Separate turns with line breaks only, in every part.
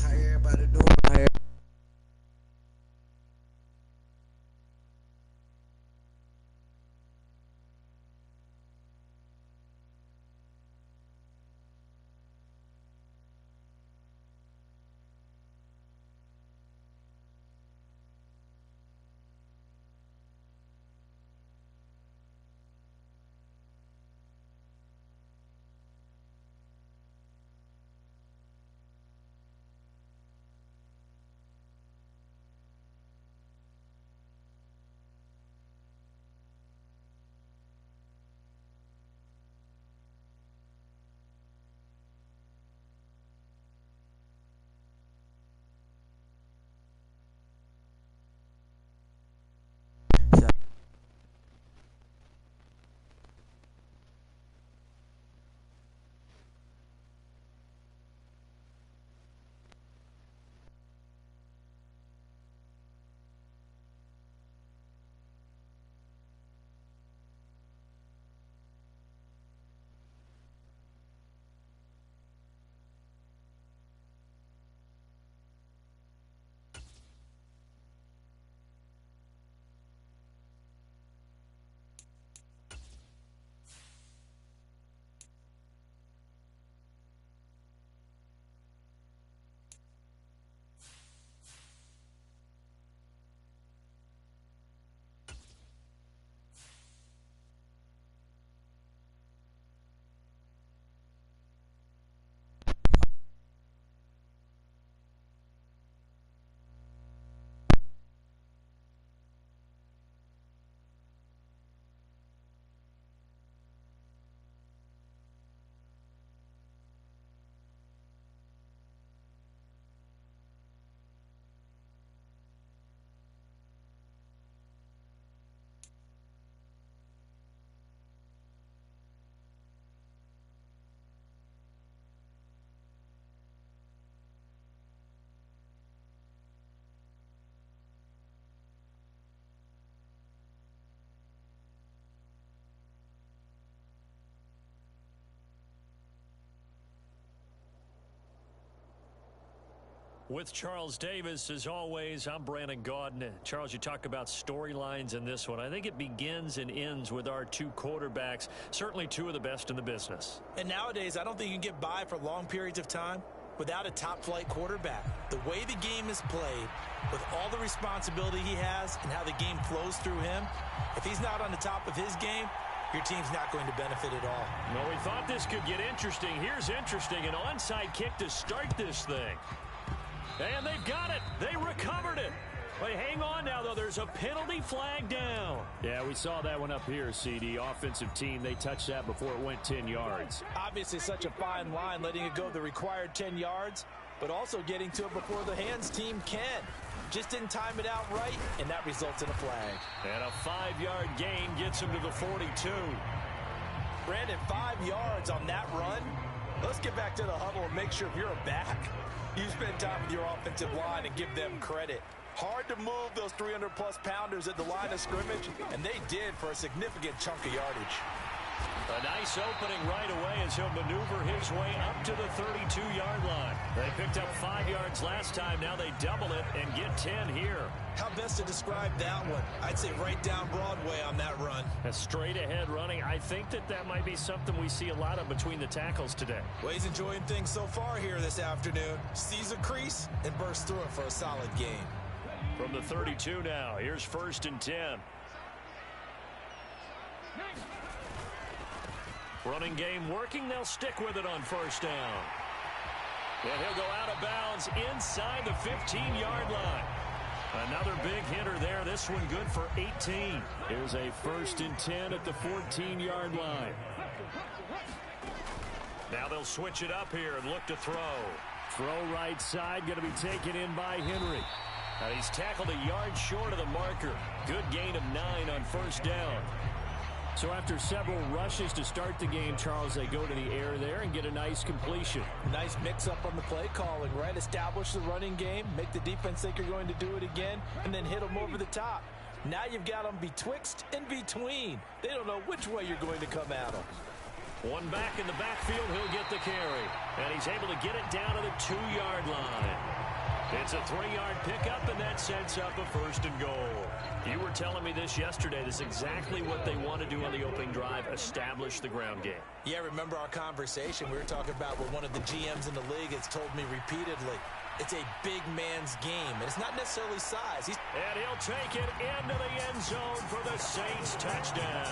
How everybody doing?
With Charles Davis, as always, I'm Brandon Gaudin. Charles, you talk about storylines in this one. I think it begins and ends with our two quarterbacks, certainly two of the best in the business.
And nowadays, I don't think you can get by for long periods of time without a top-flight quarterback. The way the game is played, with all the responsibility he has and how the game flows through him, if he's not on the top of his game, your team's not going to benefit at all.
Well, we thought this could get interesting. Here's interesting, an onside kick to start this thing. And they've got it. They recovered it. But hang on now, though. There's a penalty flag down.
Yeah, we saw that one up here, CD. Offensive team, they touched that before it went 10 yards.
Obviously such a fine line, letting it go the required 10 yards, but also getting to it before the hands team can. Just didn't time it out right, and that results in a flag.
And a 5-yard gain gets him to the 42.
Brandon, 5 yards on that run. Let's get back to the huddle and make sure if you're a back, you spend time with your offensive line and give them credit. Hard to move those 300-plus pounders at the line of scrimmage, and they did for a significant chunk of yardage.
A nice opening right away as he'll maneuver his way up to the 32-yard line. They picked up 5 yards last time. Now they double it and get 10 here.
How best to describe that one? I'd say right down Broadway on that run.
A straight-ahead running. I think that might be something we see a lot of between the tackles today.
Well, he's enjoying things so far here this afternoon. Sees a crease and bursts through it for a solid gain.
From the 32 now, here's 1st and 10. Running game working. They'll stick with it on first down. And he'll go out of bounds inside the 15-yard line. Another big hitter there. This one good for 18. Here's a 1st and 10 at the 14-yard line. Now they'll switch it up here and look to throw. Throw right side, going to be taken in by Henry. And he's tackled a yard short of the marker. Good gain of 9 on first down. So after several rushes to start the game, Charles, they go to the air there and get a nice completion.
Nice mix-up on the play calling, right? Establish the running game, make the defense think you're going to do it again, and then hit them over the top. Now you've got them betwixt and between. They don't know which way you're going to come at them.
One back in the backfield, he'll get the carry. And he's able to get it down to the 2-yard line. It's a 3-yard pickup, and that sets up a 1st and goal. You were telling me this yesterday. This is exactly what they want to do on the opening drive, establish the ground game.
Yeah, remember our conversation. We were talking about what one of the GMs in the league has told me repeatedly. It's a big man's game, and it's not necessarily size.
And he'll take it into the end zone for the Saints touchdown.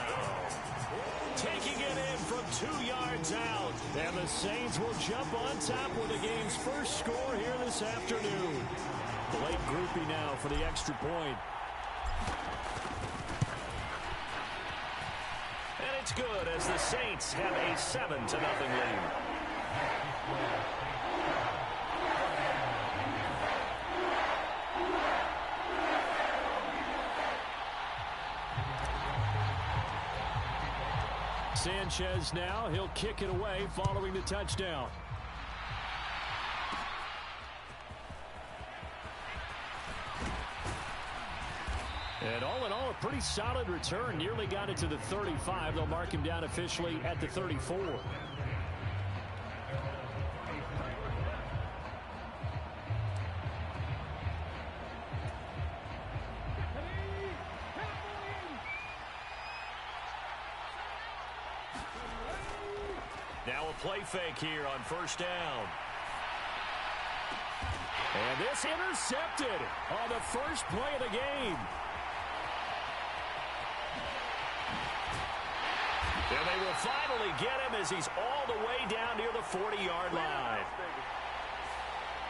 Taking it in from 2 yards out. And the Saints will jump on top with the game's first score here this afternoon. Blake Groupie now for the extra point. And it's good as the Saints have a 7-0 lead. Sanchez now, he'll kick it away following the touchdown. And all in all, a pretty solid return. Nearly got it to the 35. They'll mark him down officially at the 34. Now a play fake here on first down. And this intercepted on the first play of the game. And they will finally get him as he's all the way down near the 40-yard line.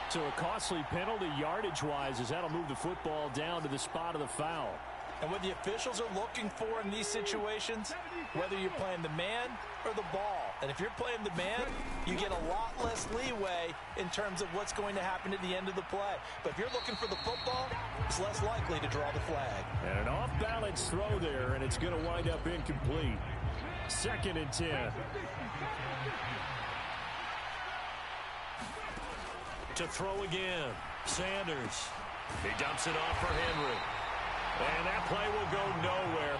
So a costly penalty yardage-wise as that'll move the football down to the spot of the foul.
And what the officials are looking for in these situations, whether you're playing the man or the ball. And if you're playing the man, you get a lot less leeway in terms of what's going to happen at the end of the play. But if you're looking for the football, it's less likely to draw the flag.
And an off-balance throw there, and it's going to wind up incomplete. 2nd and 10. To throw again, Sanders. He dumps it off for Henry. And that play will go nowhere.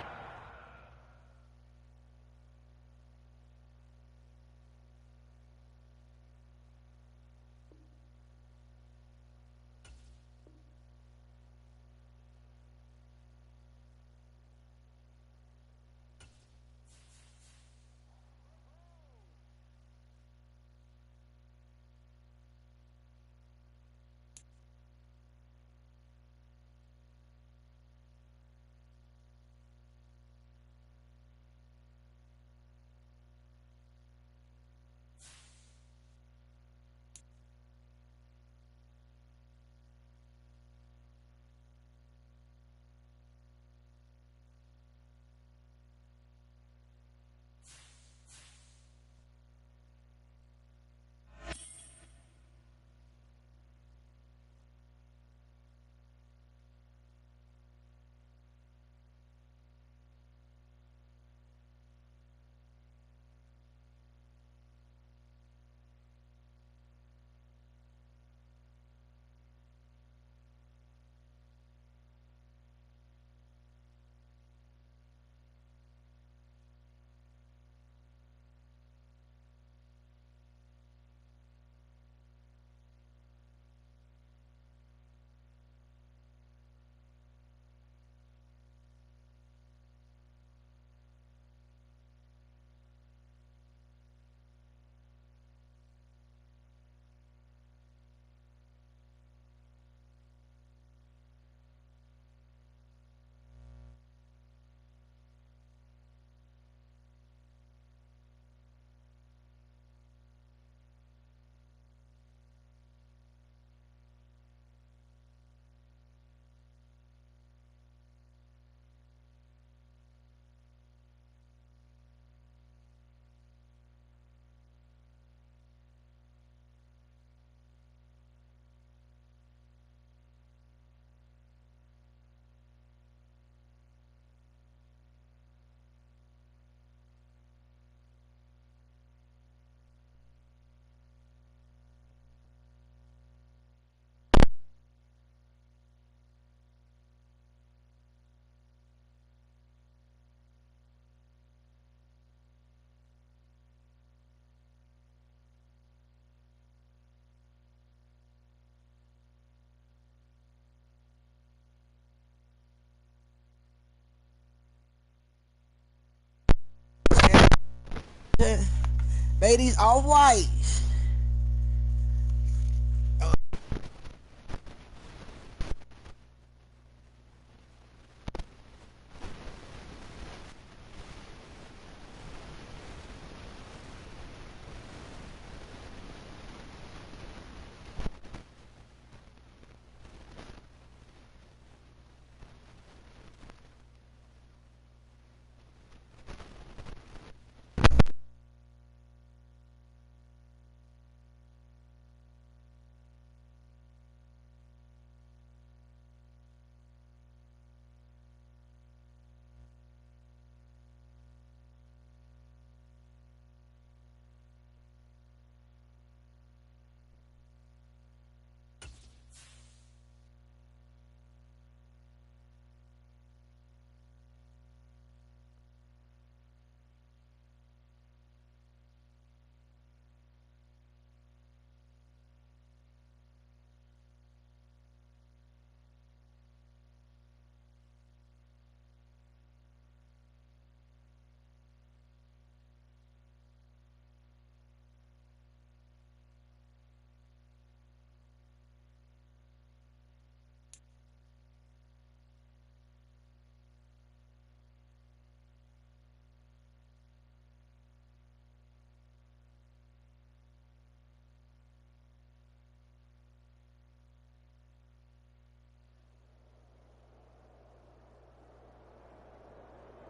Made these off-whites.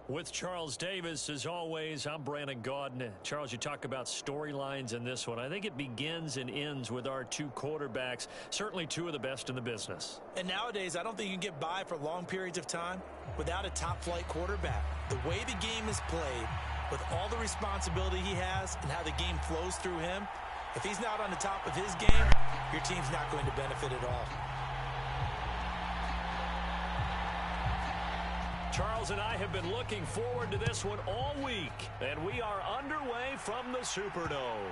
With Charles Davis, as always, I'm Brandon Gaudin. Charles, you talk about storylines in this one. I think it begins and ends with our two quarterbacks, certainly two of the best in the business.
And nowadays, I don't think you can get by for long periods of time without a top-flight quarterback. The way the game is played, with all the responsibility he has and how the game flows through him, if he's not on the top of his game, your team's not going to benefit at all.
Charles and I have been looking forward to this one all week, and we are underway from the Superdome.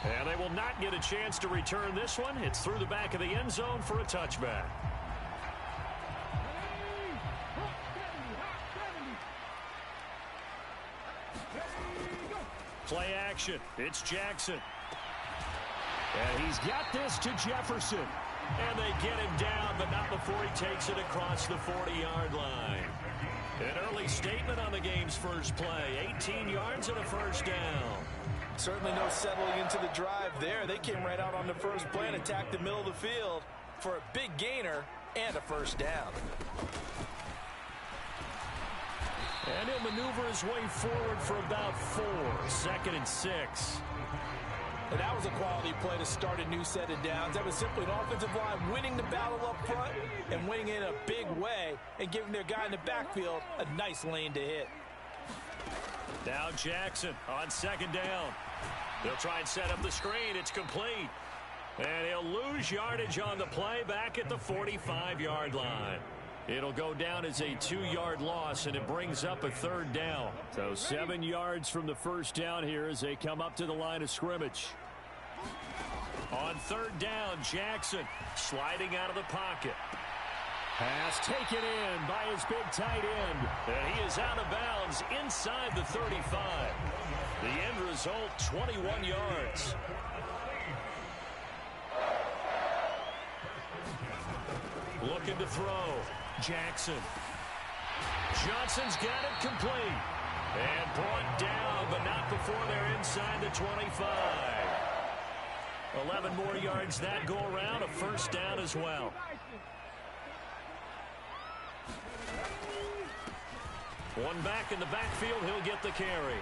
And they will not get a chance to return this one. It's through the back of the end zone for a touchback. Play action. It's Jackson. And he's got this to Jefferson. And they get him down, but not before he takes it across the 40-yard line. An early statement on the game's first play. 18 yards and a first down.
Certainly no settling into the drive there. They came right out on the first play and attacked the middle of the field for a big gainer and a first down.
And he'll maneuver his way forward for about 4. 2nd and 6.
And that was a quality play to start a new set of downs. That was simply an offensive line winning the battle up front and winning it in a big way and giving their guy in the backfield a nice lane to hit.
Now Jackson on 2nd down. They'll try and set up the screen. It's complete. And he'll lose yardage on the play back at the 45-yard line. It'll go down as a 2-yard loss, and it brings up a 3rd down. So 7 yards from the first down here as they come up to the line of scrimmage. On 3rd down, Jackson sliding out of the pocket. Pass taken in by his big tight end. And he is out of bounds inside the 35. The end result, 21 yards. Looking to throw. Jackson. Johnson's got it complete. And brought down, but not before they're inside the 25. 11 more yards that go around. A first down as well. One back in the backfield. He'll get the carry.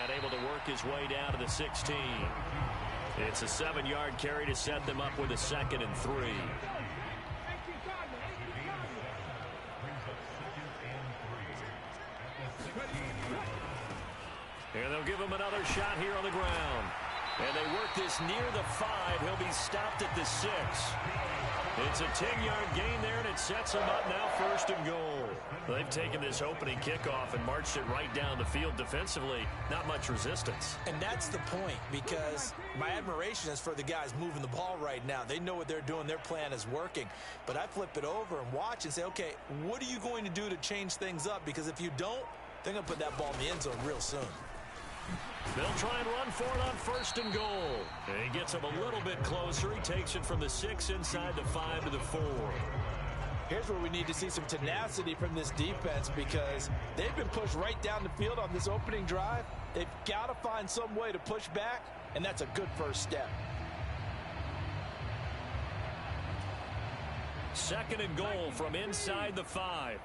And able to work his way down to the 16. It's a 7-yard carry to set them up with a 2nd and 3. And they'll give him another shot here on the ground. And they work this near the 5. He'll be stopped at the 6. It's a 10-yard gain there, and it sets them up now 1st and goal. They've taken this opening kickoff and marched it right down the field defensively. Not much resistance.
And that's the point, because my admiration is for the guys moving the ball right now. They know what they're doing. Their plan is working. But I flip it over and watch and say, okay, what are you going to do to change things up? Because if you don't, they're going to put that ball in the end zone real soon.
They'll try and run for it on 1st and goal. And he gets him a little bit closer. He takes it from the 6 inside the 5 to the 4.
Here's where we need to see some tenacity from this defense because they've been pushed right down the field on this opening drive. They've got to find some way to push back, and that's a good first step.
2nd and goal from inside the 5.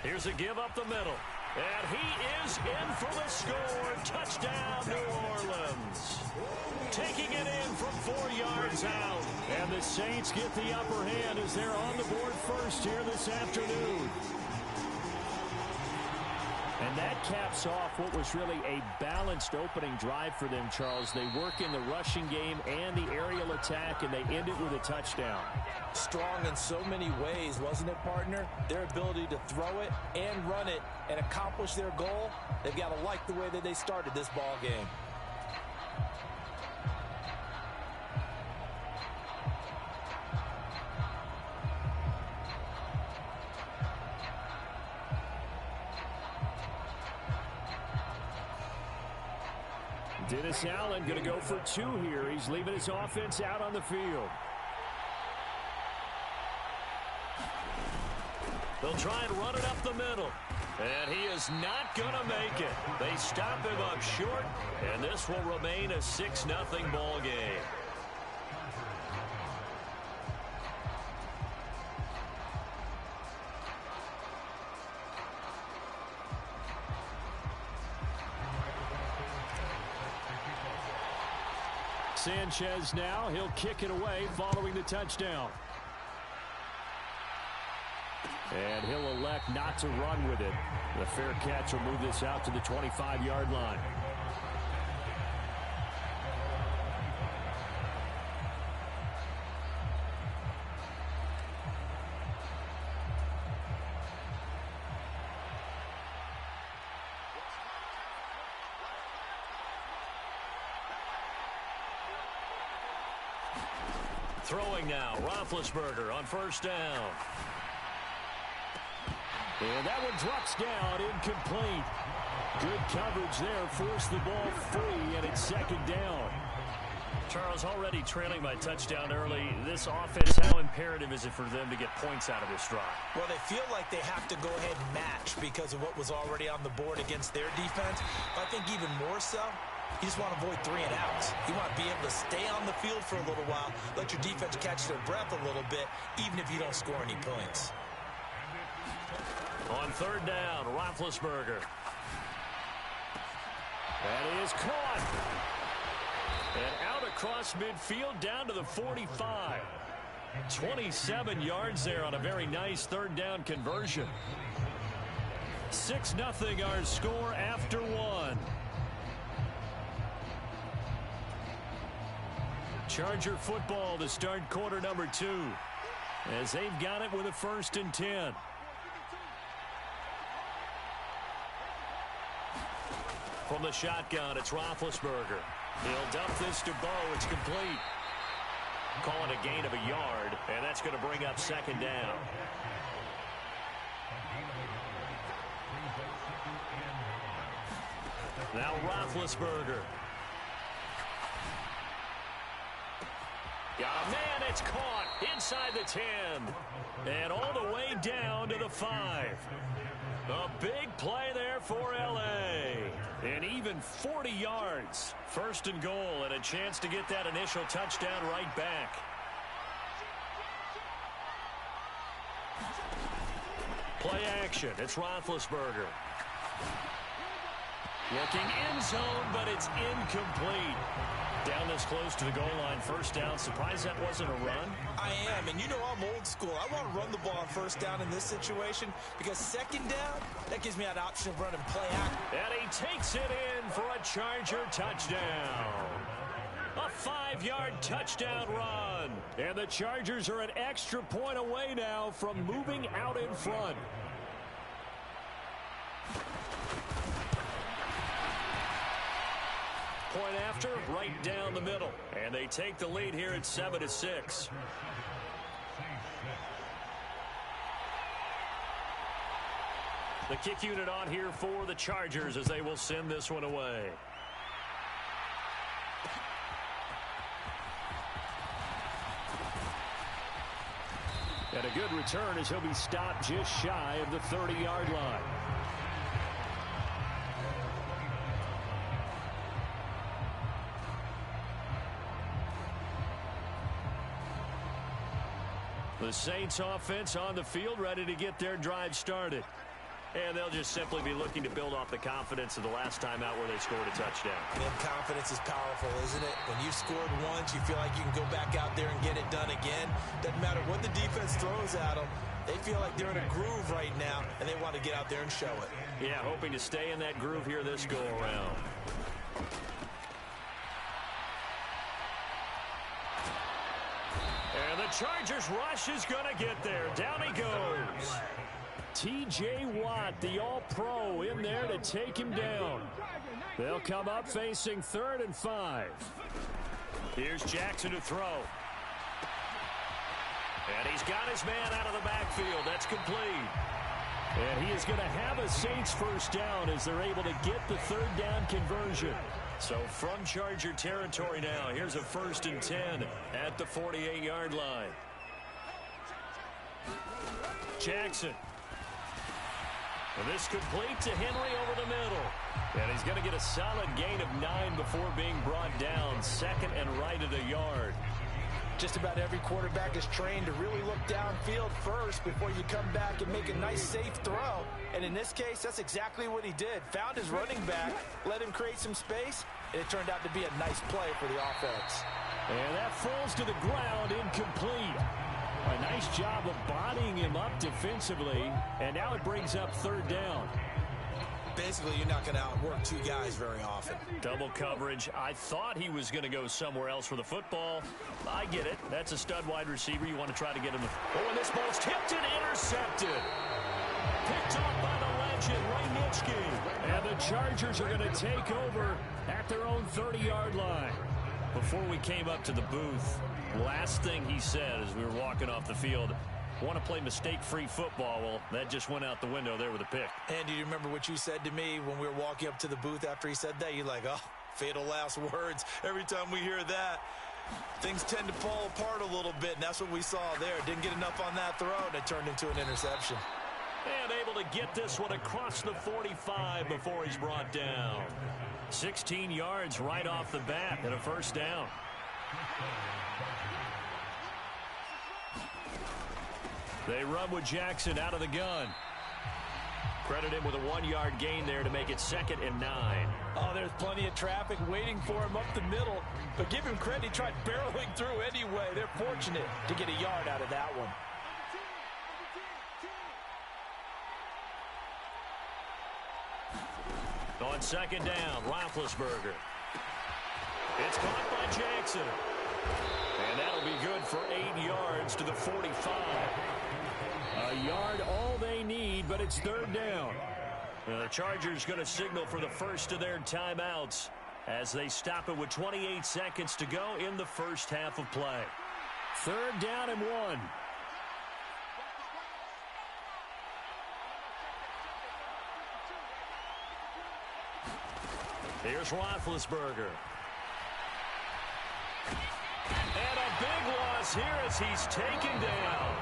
Here's a give up the middle. And he is in for the score. Touchdown, New Orleans. Taking it in from 4 yards out. And the Saints get the upper hand as they're on the board first here this afternoon.
And that caps off what was really a balanced opening drive for them, Charles. They work in the rushing game and the aerial attack, and they end it with a touchdown.
Strong in so many ways, wasn't it, partner? Their ability to throw it and run it and accomplish their goal, they've got to like the way that they started this ball game.
Dennis Allen going to go for 2 here. He's leaving his offense out on the field.
They'll try and run it up the middle. And he is not going to make it. They stop him up short, and this will remain a 6-0 ball game.
Sanchez now, he'll kick it away following the touchdown. And he'll elect not to run with it. The fair catch will move this out to the 25-yard line.
Throwing now, Roethlisberger on 1st down.
And that one drops down, incomplete. Good coverage there, forced the ball free, and it's 2nd down.
Charles, already trailing by touchdown early. This offense, how imperative is it for them to get points out of this drive?
Well, they feel like they have to go ahead and match because of what was already on the board against their defense. But I think even more so, you just want to avoid 3 and outs. You want to be able to stay on the field for a little while, let your defense catch their breath a little bit, even if you don't score any points.
On 3rd down, Roethlisberger.
That is caught.
And out across midfield down to the 45. 27 yards there on a very nice 3rd down conversion. 6-0 our score after 1. Charger football to start quarter number 2. As they've got it with a 1st and 10. From the shotgun, it's Roethlisberger. He'll dump this to Bo. It's complete. Calling a gain of a yard, and that's going to bring up 2nd down. Now Roethlisberger. Got a man, it's caught inside the 10. And all the way down to the 5. A big play there for L.A. And even 40 yards. 1st and goal, and a chance to get that initial touchdown right back. Play action, it's Roethlisberger. Looking end zone, but it's incomplete. Down this close to the goal line, 1st down. Surprised that wasn't a run?
I am, and you know I'm old school. I want to run the ball on 1st down in this situation because 2nd down, that gives me an option of running play action.
And he takes it in for a Charger touchdown. A 5-yard touchdown run.
And the Chargers are an extra point away now from moving out in front.
Point after, right down the middle. And they take the lead here at 7-6. The kick unit on here for the Chargers as they will send this one away. And a good return as he'll be stopped just shy of the 30-yard line. The Saints offense on the field ready to get their drive started. And they'll just simply be looking to build off the confidence of the last time out where they scored a touchdown.
And confidence is powerful, isn't it? When you've scored once, you feel like you can go back out there and get it done again. Doesn't matter what the defense throws at them. They feel like they're in a groove right now, and they want to get out there and show it.
Yeah, hoping to stay in that groove here this go-around. And the Chargers rush is going to get there. Down he goes. T.J. Watt, the all-pro, in there to take him down. They'll come up facing 3rd and 5. Here's Jackson to throw. And he's got his man out of the backfield. That's complete. And he is going to have a Saints first down as they're able to get the 3rd down conversion. So from Charger territory now, here's a 1st and 10 at the 48-yard line. Jackson. And this complete to Henry over the middle. And he's going to get a solid gain of 9 before being brought down. 2nd and right at a yard.
Just about every quarterback is trained to really look downfield first before you come back and make a nice, safe throw. And in this case, that's exactly what he did. Found his running back, let him create some space, and it turned out to be a nice play for the offense.
And that falls to the ground, incomplete. A nice job of bodying him up defensively, and now it brings up 3rd down.
Basically, you're not going to outwork 2 guys very often.
Double coverage. I thought he was going to go somewhere else for the football. I get it. That's a stud wide receiver. You want to try to get him. Oh, and this ball's tipped and intercepted. Picked off by the legend, Ray Nitschke. And the Chargers are going to take over at their own 30-yard line. Before we came up to the booth, last thing he said as we were walking off the field, want to play mistake-free football. Well, that just went out the window there with a pick.
And do you remember what you said to me when we were walking up to the booth after he said that? You're like, oh, fatal last words. Every time we hear that, things tend to fall apart a little bit, and that's what we saw there. Didn't get enough on that throw, and it turned into an interception.
And able to get this one across the 45 before he's brought down. 16 yards right off the bat and a 1st down. They run with Jackson out of the gun. Credit him with a 1-yard gain there to make it 2nd and 9.
Oh, there's plenty of traffic waiting for him up the middle. But give him credit, he tried barreling through anyway. They're fortunate to get a yard out of that one.
On 2nd down, Roethlisberger. It's caught by Jackson. And that'll be good for 8 yards to the 45. A yard all they need, but it's 3rd down. And the Chargers going to signal for the first of their timeouts as they stop it with 28 seconds to go in the first half of play. 3rd down and 1. Here's Roethlisberger. And a big loss here as he's taken down.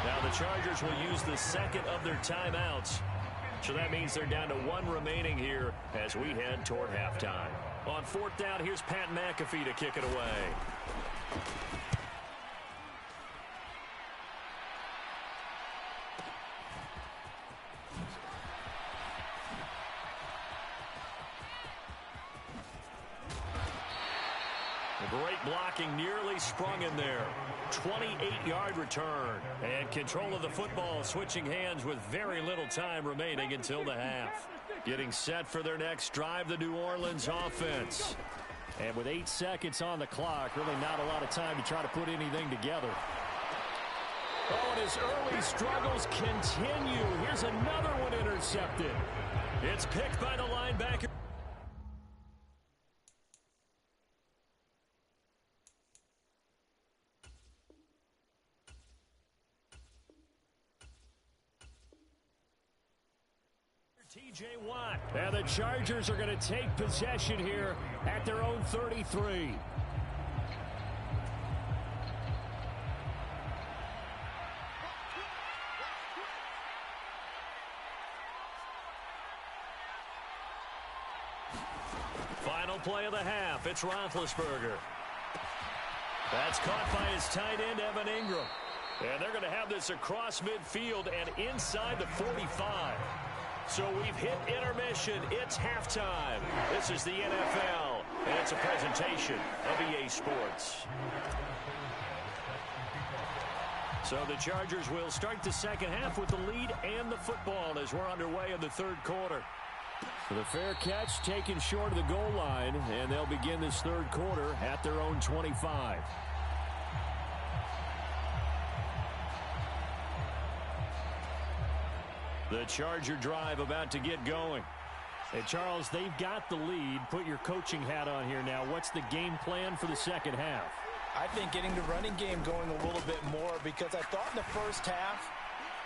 Now the Chargers will use the 2nd of their timeouts. So that means they're down to 1 remaining here as we head toward halftime. On 4th down, here's Pat McAfee to kick it away. Great blocking, nearly sprung in there. 28-yard return. And control of the football switching hands with very little time remaining until the half. Getting set for their next drive, the New Orleans offense. And with 8 seconds on the clock, really not a lot of time to try to put anything together. Oh, and his early struggles continue. Here's another one intercepted. It's picked by the linebacker. T.J. Watt. And the Chargers are going to take possession here at their own 33. Final play of the half. It's Roethlisberger. That's caught by his tight end, Evan Ingram. And they're going to have this across midfield and inside the 45. So we've hit intermission. It's halftime. This is the NFL, and it's a presentation of EA Sports. So the Chargers will start the second half with the lead and the football as we're underway in the third quarter. So the fair catch taken short of the goal line, and they'll begin this third quarter at their own 25. The Charger drive about to get going. Hey, Charles, they've got the lead. Put your coaching hat on here now. What's the game plan for the second half?
I think getting the running game going a little bit more, because I thought in the first half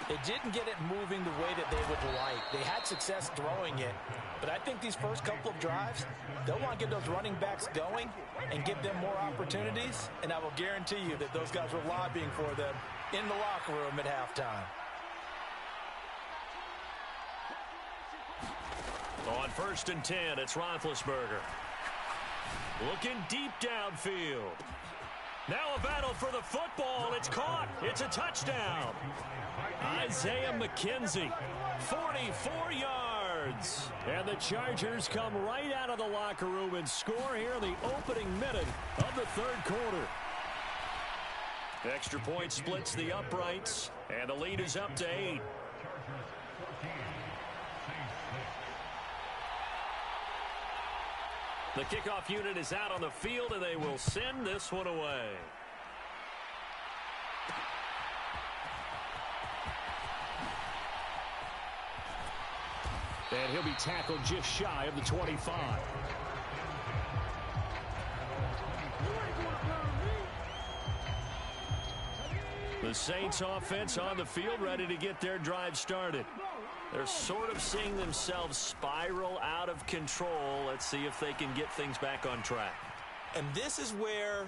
they didn't get it moving the way that they would like. They had success throwing it, but I think these first couple of drives, they'll want to get those running backs going and give them more opportunities, and I will guarantee you that those guys were lobbying for them in the locker room at halftime.
On 1st and 10, it's Roethlisberger. Looking deep downfield. Now a battle for the football. It's caught. It's a touchdown. Isaiah McKenzie, 44 yards. And the Chargers come right out of the locker room and score here in the opening minute of the third quarter. Extra point splits the uprights, and the lead is up to 8. The kickoff unit is out on the field, and they will send this one away. And he'll be tackled just shy of the 25. The Saints offense on the field, ready to get their drive started. They're sort of seeing themselves spiral out of control. Let's see if they can get things back on track.
And this is where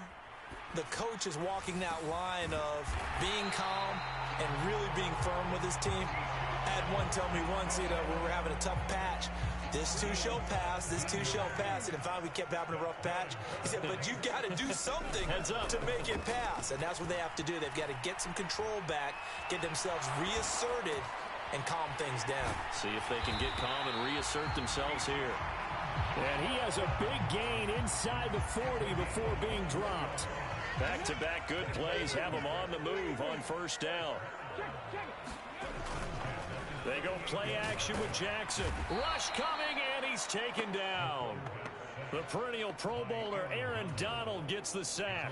the coach is walking that line of being calm and really being firm with his team. I had one tell me once, when we're having a tough patch, this too shall pass, this too shall pass. And finally we kept having a rough patch. He said, but you got to do something to make it pass. And that's what they have to do. They've got to get some control back, get themselves reasserted, and calm things down.
See if they can get calm and reassert themselves here.
And he has a big gain inside the 40 before being dropped.
Back-to-back good plays have them on the move on first down. They go play action with Jackson. Rush coming, and he's taken down. The perennial Pro Bowler Aaron Donald gets the sack.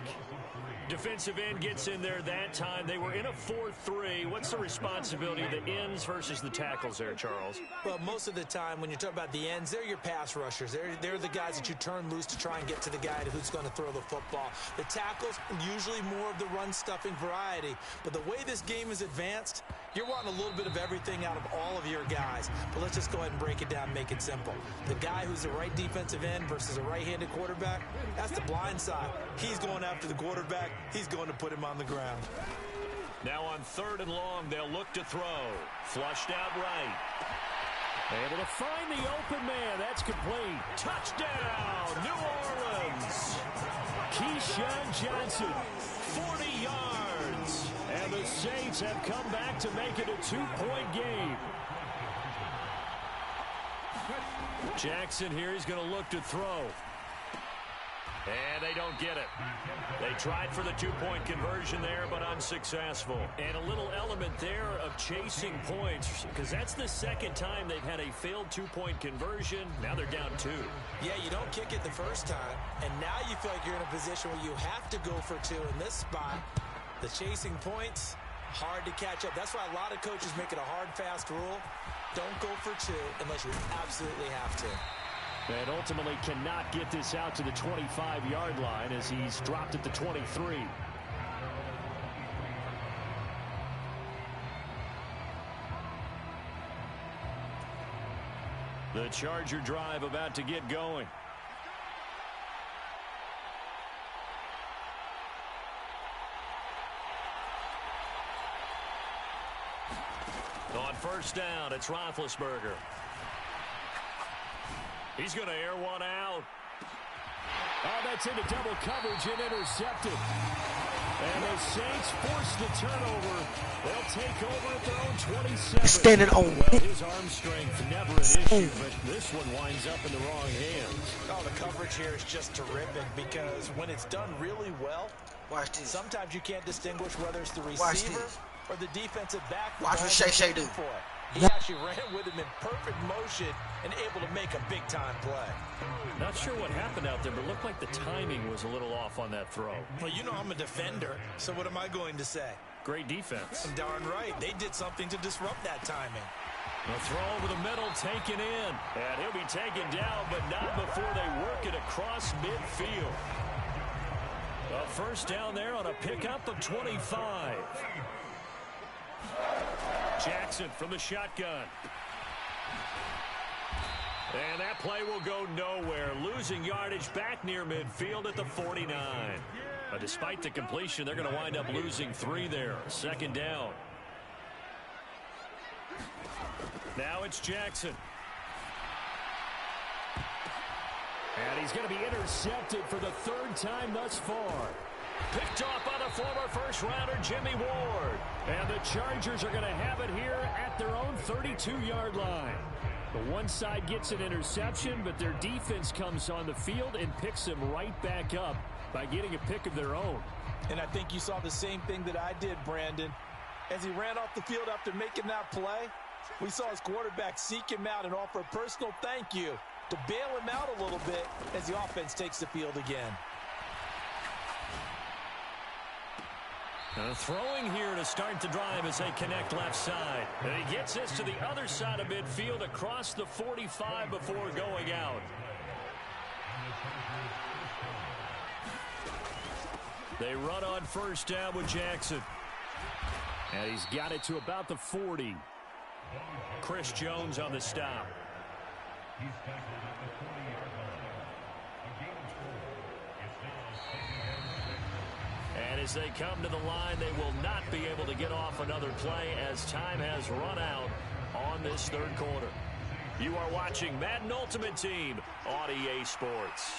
Defensive end gets in there that time. They were in a 4-3. What's the responsibility of the ends versus the tackles there, Charles?
Well, most of the time when you talk about the ends, they're your pass rushers. They're the guys that you turn loose to try and get to the guy who's going to throw the football. The tackles, usually more of the run-stuffing variety. But the way this game is advanced, you're wanting a little bit of everything out of all of your guys. But let's just go ahead and break it down and make it simple. The guy who's the right defensive end versus a right-handed quarterback, that's the blind side. He's going after the quarterback. He's going to put him on the ground.
Now on 3rd and long, they'll look to throw. Flushed out right.
Able to find the open man. That's complete.
Touchdown, New Orleans.
Keyshawn Johnson,
40 yards.
And the Saints have come back to make it a 2-point game.
Jackson here, he's going to look to throw. And they don't get it. They tried for the 2-point conversion there, but unsuccessful. And a little element there of chasing points, because that's the second time they've had a failed 2-point conversion. Now they're down 2.
Yeah, you don't kick it the first time, and now you feel like you're in a position where you have to go for 2 in this spot. The chasing points, hard to catch up. That's why a lot of coaches make it a hard, fast rule. Don't go for 2 unless you absolutely have to.
And ultimately cannot get this out to the 25-yard line as he's dropped at the 23.
The Charger drive about to get going. On first down, it's Roethlisberger. He's going to air one out.
Oh, that's into double coverage and intercepted. And the Saints force the turnover. They'll take over at their own 27.
Standing on.
Well, his arm strength never an issue, but this one winds up in the wrong hands.
Oh, the coverage here is just terrific because when it's done really well,
Watch this.
sometimes you can't distinguish whether it's the receiver or the defensive back.
Watch what Shay do.
He actually ran with him in perfect motion and able to make a big-time play.
Not sure what happened out there, but it looked like the timing was a little off on that throw.
Well, you know I'm a defender, so what am I going to say?
Great defense.
Darn right. They did something to disrupt that timing.
A throw over the middle, taken in. And he'll be taken down, but not before they work it across midfield. A first down there on a pickup of 25. Jackson from the shotgun. And that play will go nowhere. Losing yardage back near midfield at the 49. But despite the completion, they're going to wind up losing 3 there. Second down. Now it's Jackson.
And he's going to be intercepted for the 3rd time thus far.
Picked off by the former first-rounder Jimmy Ward.
And the Chargers are going to have it here at their own 32-yard line. The one side gets an interception, but their defense comes on the field and picks them right back up by getting a pick of their own.
And I think you saw the same thing that I did, Brandon. As he ran off the field after making that play, we saw his quarterback seek him out and offer a personal thank you to bail him out a little bit as the offense takes the field again.
Throwing here to start the drive as they connect left side. And he gets this to the other side of midfield across the 45 before going out. They run on first down with Jackson.
And he's got it to about the 40.
Chris Jones on the stop. And as they come to the line, they will not be able to get off another play as time has run out on this 3rd quarter. You are watching Madden Ultimate Team on EA Sports.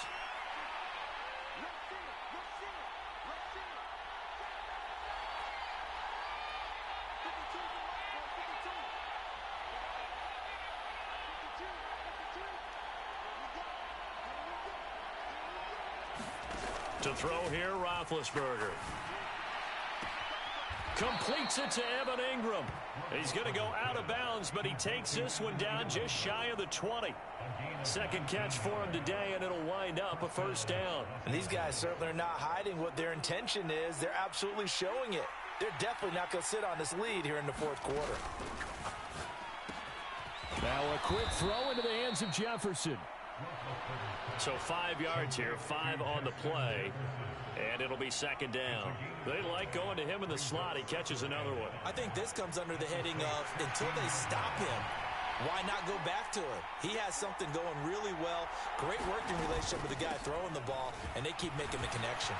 To throw here, Roethlisberger. Completes it to Evan Ingram. He's going to go out of bounds, but he takes this one down just shy of the 20. Second catch for him today, and it'll wind up a first down.
And these guys certainly are not hiding what their intention is. They're absolutely showing it. They're definitely not going to sit on this lead here in the 4th quarter.
Now a quick throw into the hands of Jefferson.
So 5 yards here, 5 on the play, and it'll be second down. They like going to him in the slot. He catches another one.
I think this comes under the heading of until they stop him, why not go back to it? He has something going really well. Great working relationship with the guy throwing the ball, and they keep making the connection.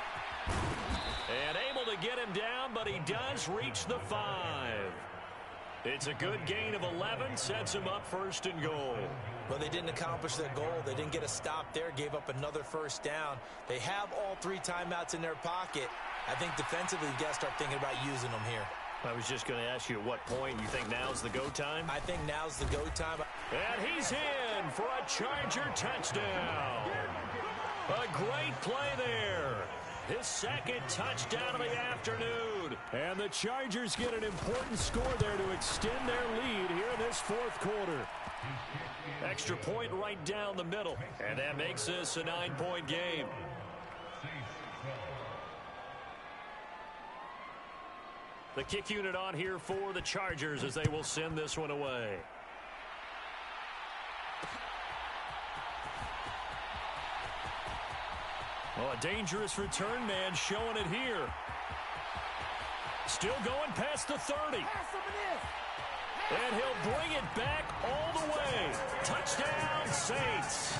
And able to get him down, but he does reach the 5. It's a good gain of 11, sets him up 1st and goal.
Well, they didn't accomplish their goal. They didn't get a stop there, gave up another first down. They have all 3 timeouts in their pocket. I think defensively, you got to start thinking about using them here.
I was just going to ask you at what point you think now's the go time?
I think now's the go time.
And he's in for a Charger touchdown. A great play there. His 2nd touchdown of the afternoon.
And the Chargers get an important score there to extend their lead here in this 4th quarter.
Extra point right down the middle. And that makes this a 9-point game. The kick unit on here for the Chargers as they will send this one away. Oh, a dangerous return man showing it here. Still going past the 30. And he'll bring it back all the way. Touchdown, Saints.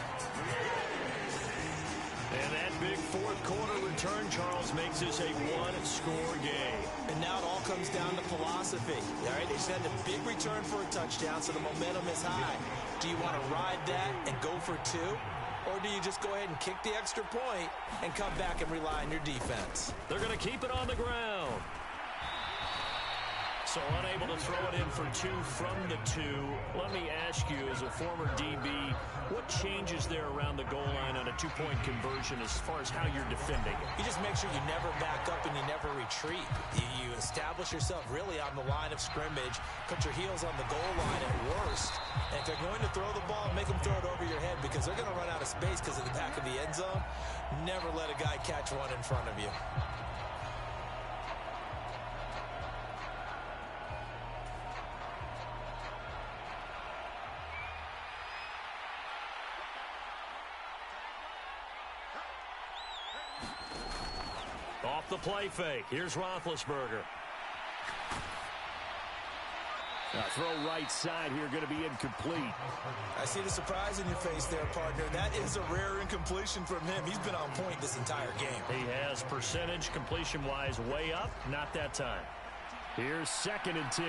And that big fourth quarter return, Charles, makes this a one-score game.
And now it all comes down to philosophy. All right, they send a big return for a touchdown, so the momentum is high. Do you want to ride that and go for two? Or do you just go ahead and kick the extra point and come back and rely on your defense?
They're going to keep it on the ground. So unable to throw it in for two from the two. Let me ask you, as a former DB, what changes there around the goal line on a two-point conversion as far as how you're defending it?
You just make sure you never back up and you never retreat. You establish yourself really on the line of scrimmage, put your heels on the goal line at worst, and if they're going to throw the ball, make them throw it over your head because they're going to run out of space because of the back of the end zone. Never let a guy catch one in front of you.
Off the play fake. Here's Roethlisberger.
Throw right side here, going to be incomplete.
I see the surprise in your face there, partner. That is a rare incompletion from him. He's been on point this entire game.
He has percentage completion-wise way up. Not that time.
Here's 2nd and 10.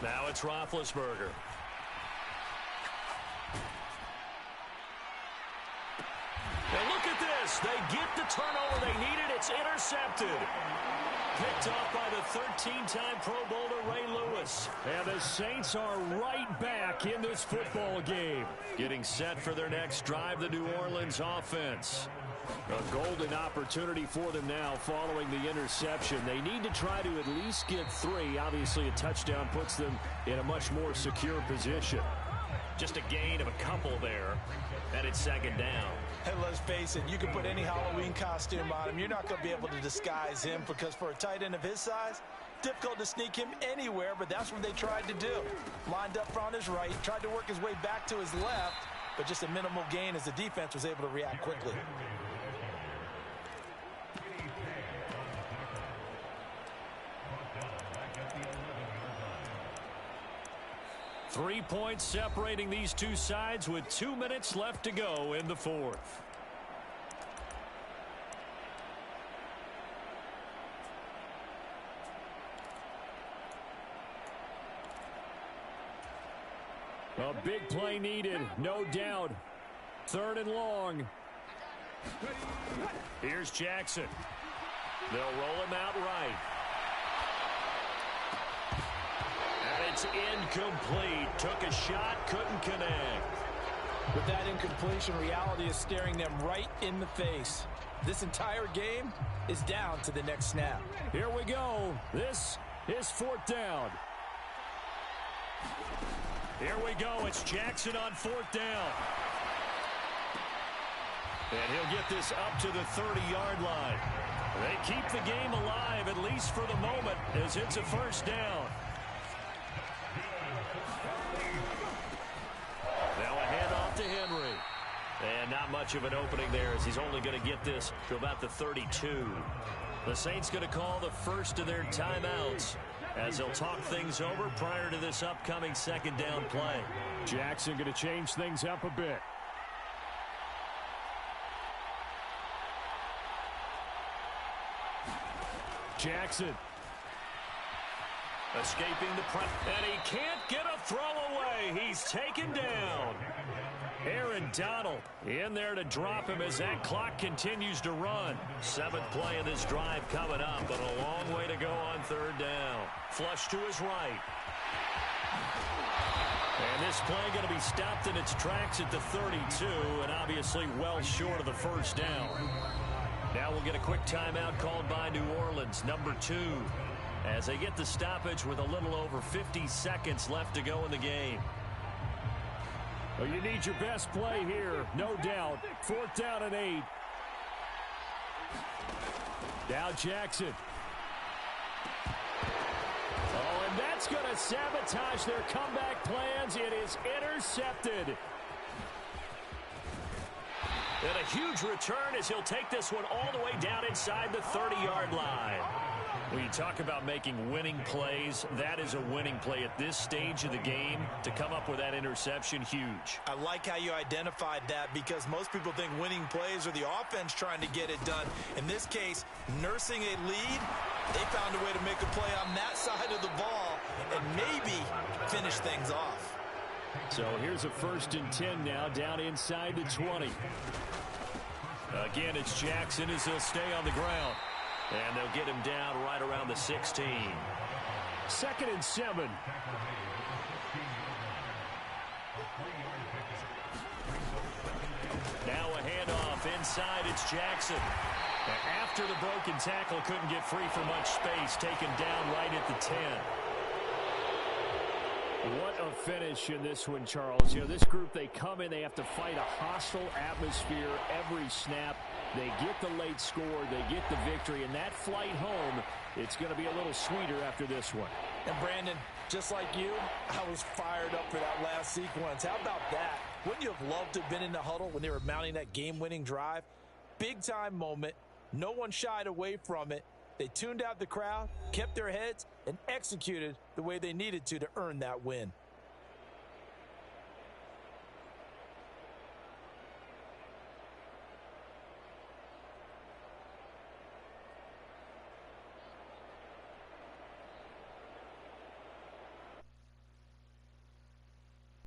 Now it's Roethlisberger. And look at this. They get the turnover they needed. It's intercepted. Picked off by the 13-time Pro Bowler Ray Lewis.
And the Saints are right back in this football game.
Getting set for their next drive, the New Orleans offense.
A golden opportunity for them now following the interception. They need to try to at least get 3. Obviously, a touchdown puts them in a much more secure position.
Just a gain of a couple there, and it's 2nd down.
And let's face it, you can put any Halloween costume on him. You're not going to be able to disguise him because for a tight end of his size, difficult to sneak him anywhere, but that's what they tried to do. Lined up on his right, tried to work his way back to his left, but just a minimal gain as the defense was able to react quickly.
Three points separating these two sides with 2 minutes left to go in the fourth.
A big play needed, no doubt. 3rd and long.
Here's Jackson. They'll roll him out right. It's incomplete. Took a shot, couldn't connect.
With that incompletion, reality is staring them right in the face. This entire game is down to the next snap.
Here we go. This is 4th down.
Here we go. It's Jackson on 4th down. And he'll get this up to the 30-yard line. They keep the game alive, at least for the moment, as it's a 1st down. Now a handoff to Henry. And not much of an opening there as he's only going to get this to about the 32. The Saints going to call the first of their timeouts as they'll talk things over prior to this upcoming 2nd down play.
Jackson going to change things up a bit. Jackson.
Escaping the press, and he can't get a throw away. He's taken down. Aaron Donald in there to drop him as that clock continues to run. 7th play of this drive coming up, but a long way to go on 3rd down. Flush to his right. And this play going to be stopped in its tracks at the 32, and obviously well short of the 1st down. Now we'll get a quick timeout called by New Orleans, number 2. As they get the stoppage with a little over 50 seconds left to go in the game.
Well, you need your best play here, no doubt. 4th down and 8. Now Jackson. Oh, and that's going to sabotage their comeback plans. It is intercepted.
And a huge return as he'll take this one all the way down inside the 30-yard line. When you talk about making winning plays, that is a winning play at this stage of the game. To come up with that interception, huge.
I like how you identified that because most people think winning plays are the offense trying to get it done. In this case, nursing a lead, they found a way to make a play on that side of the ball and maybe finish things off.
So here's a 1st and 10 now, down inside the 20.
Again, it's Jackson as he'll stay on the ground. And they'll get him down right around the 16.
2nd and 7.
Now a handoff inside. It's Jackson. After the broken tackle, couldn't get free for much space. Taken down right at the 10.
What a finish in this one, Charles. You know, this group, they come in, they have to fight a hostile atmosphere every snap. They get the late score, they get the victory, and that flight home, it's going to be a little sweeter after this one.
And Brandon, just like you, I was fired up for that last sequence. How about that? Wouldn't you have loved to have been in the huddle when they were mounting that game-winning drive? Big-time moment. No one shied away from it. They tuned out the crowd, kept their heads, and executed the way they needed to earn that win.